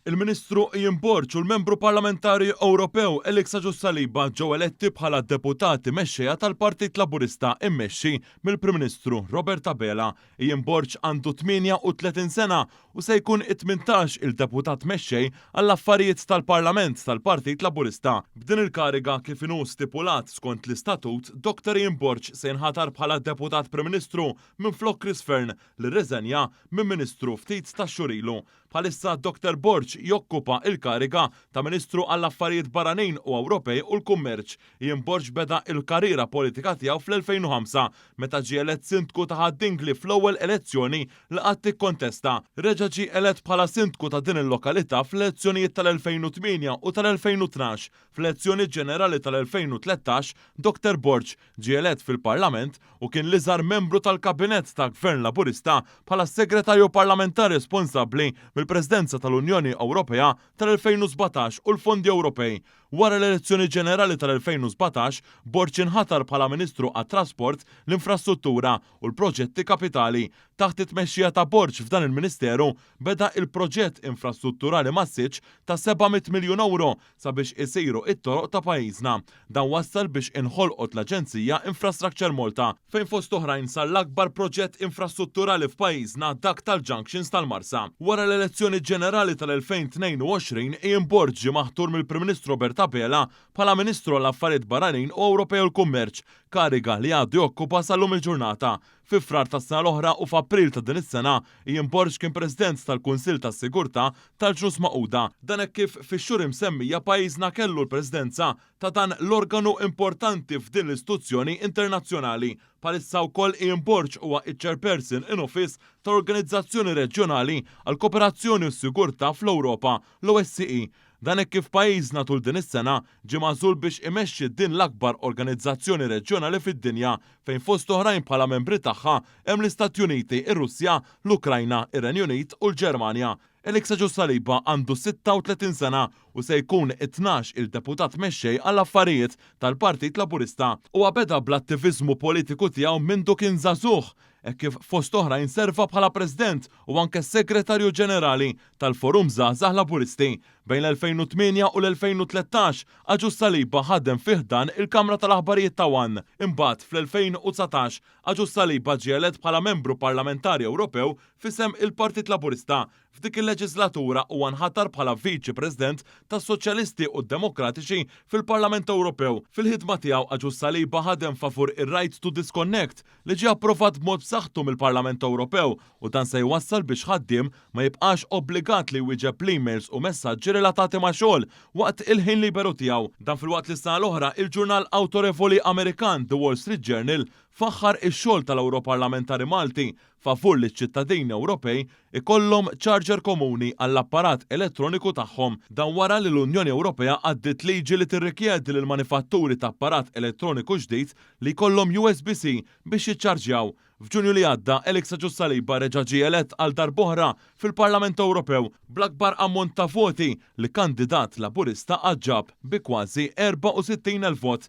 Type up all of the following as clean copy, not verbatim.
Il-Ministru Ian Borg u l-Membru Parlamentari Ewropew Elix Saliba ġew eletti bħala deputati mexxejja tal-Partit Laburista immexxi mill-Prim Ministru Robert Abela. Ian Borg għandu 38 sena u se jkun 18 il-deputat mexxej għall-affarijiet tal-Parlament tal-Partit Laburista. B'din il-kariga kif inhu stipulat skont l-istatut, Dr. Ian Borg se jinħatar bħala deputat Prim Ministru minflok Chris Fearn li rreżenja minn Ministru ftit ta' xhur ilu. Bħalissa Dr. Borg jokkupa il-kariga ta' Ministru għall-Affarijiet Barranin u Ewropej u l-Kummerċ. Ian Borg beda il-karriera politika tiegħu fl-2005 meta ġie elett sindku ta' Haddingli fl-ewwel elezzjoni li qatt tikkontesta. Reġa' ġie elett bħala sindku ta' din il-lokalità fl-elezzjonijiet tal-2008 u tal-2012. Fl-elezzjoni ġenerali tal-2013, Dr. Borg ġie elett fil-Parlament u kien l-iżgħar membru tal-Kabinett ta' Gvern Laburista bħala segretarju parlamentari responsabbli mill-Presidenza tal-Unjoni Ewropea tal-2017 u l-Fondi Ewropej. Wara l-elezzjoni ġenerali tal-2017, Borg inħatar bħala Ministru għat-Trasport, l-Infrastruttura u l-Proġetti Kapitali. Taħt it-tmexxija ta' Borg f'dan il-Ministeru beda il-proġett infrastrutturali massiġġ ta' 700 miljun euro sabiex isiru it-toroq ta' pajjiżna. Dan wassal biex inħolqot l-Aġenzija Infrastructure Malta fejn fost oħrajn sar l-akbar proġett infrastrutturali f'pajjiżna dak tal-junctions tal-Marsa. Wara l-elezzjoni ġenerali tal-2022, Ian Borg ġie maħtur mill-Prim Ministru Robert Abela bħala Ministru għall-Affarijiet Barranin u Ewropej u l-Kummerċ, kariga li għadu jokkupa sal-lum il-ġurnata. Fi frar tas-sena l-oħra u f'April ta' din is-sena, Ian Borg kien President tal-Kunsill tas-Sigurtà tal-Ġnus Magħquda. Dan hekk kif fix-xhur imsemmija pajjiżna kellu l-Presidenza ta' dan l-organu importanti f'din l-istituzzjoni internazzjonali. Bħalissa wkoll Ian Borg huwa iċ-Chairperson in Office tal-Organizzazzjoni Reġjonali għall Kooperazzjoni u s-Sigurtà fl-Ewropa, l-OSCE. Dan hekk kif pajjiżna tul din is-sena ġie magħżul biex imexxi din l-akbar organizzazzjoni reġjonali fid-dinja fejn fost oħrajn bħala membri tagħha hemm l-Istati Uniti, ir-Russja, l-Ukrajna, ir-Renju Unit u l-Ġermanja. Elix Saliba għandu 36 sena u se jkun 12 il-deputat mexxej għall-affarijiet tal-Partit Laburista u beda bl-attiviżmu politiku tiegħu mindu kien żagħżugħ, hekk kif fost oħrajn serva bħala President u anke Segretarju Ġenerali tal-Forum Żgħażagħ Laburisti. Bejn l-2008 u l-2013 Aġus Saliba ħadem fih dan il-Kamra tal-Aħbarijiet ta' One. Imbagħad fl-2019 Aġus Saliba ġie elett bħala Membru Parlamentari Ewropew f'isem il-Partit Laburista. F'dik il-leġislatura huwa nħatar bħala Viċi President tas-Soċjalisti u d-Demokratiċi fil-Parlament Ewropew. Fil-ħidma tiegħu Aġus Saliba ħadem favur ir-Right to Disconnect li ġie approvat b'mod b'saħħtu mill-Parlament Ewropew u dan se jwassal biex ħaddiem ma jibqax obbligat li jwieġeb l-emails u messaġġi relatati ma' xogħol waqt il-ħin liberu tiegħu. Dan filwaqt li s-sena l-oħra il-ġurnal awtorevoli Amerikan The Wall Street Journal faħħar ix-xogħol tal-Ewroparlamentari Malti favur li ċ-ċittadini Ewropej ikollhom charger komuni għall-apparat elettroniku tagħhom. Dan wara li l-Unjoni Ewropea għaddiet liġi li tirrikjedi lil manifatturi ta' apparat elettroniku ġdid li jkollhom USB-C biex jiċċarġjaw. F'Ġunju li għadda, Elix Saliba reġa' ġie elett għal darb'oħra fil-Parlament Ewropew bl-akbar ammont ta' voti li kandidat Laburista aġġab bi kważi 64,000 vot.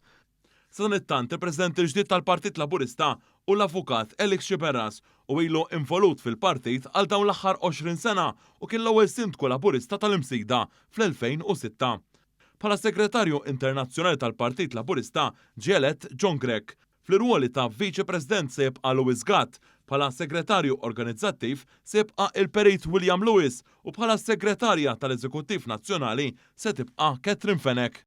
Sa dan it-tant il-President il-ġdid tal-Partit Laburista u l-Avukat Elix Tsipras u ilu involut fil-partit għal dawn l-aħħar 20 sena u kien l-ewwel sindku Laburista tal-imsida fl-2006. Bħala Segretarju Internazzjonali tal-Partit Laburista ġie elett John Grech. Fl-irwoli ta' Viċi President se jibqa' Louis Gatt, bħala Segretarju Organizzattiv se jibqa' il-Perit William Lewis u bħala Segretarja tal-Eżekuttiv Nazzjonali se tibqa' Catherine Fenech.